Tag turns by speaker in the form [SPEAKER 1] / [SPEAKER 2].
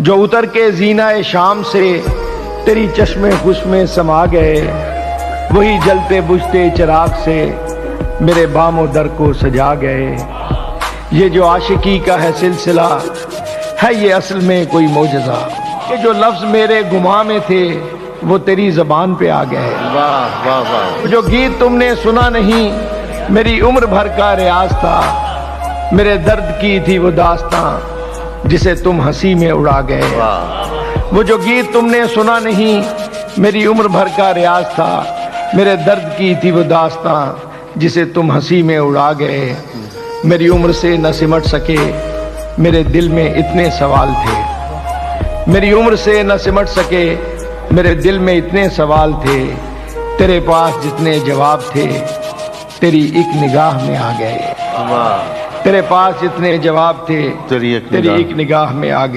[SPEAKER 1] जो उतर के जीना शाम से तेरी चश्मे खुश में समा गए, वही जलते बुझते चिराग से मेरे बामो दर को सजा गए। ये जो आशिकी का है सिलसिला है, ये असल में कोई मोजज़ा। ये जो लफ्ज मेरे गुमा में थे वो तेरी जबान पे आ गए।
[SPEAKER 2] वाह वाह वाह।
[SPEAKER 1] जो गीत तुमने सुना नहीं मेरी उम्र भर का रियाज था, मेरे दर्द की थी वो दास्तां जिसे तुम हंसी में उड़ा गए। वो जो गीत तुमने सुना नहीं मेरी उम्र भर का रियाज था, मेरे दर्द की थी वो दास्तां जिसे तुम हंसी में उड़ा गए। मेरी उम्र से न सिमट सके मेरे दिल में इतने सवाल थे, मेरी उम्र से न सिमट सके मेरे दिल में इतने सवाल थे। तेरे पास जितने जवाब थे तेरी एक निगाह में आ गए। तेरे पास जितने जवाब थे तेरी एक निगाह में आ गए।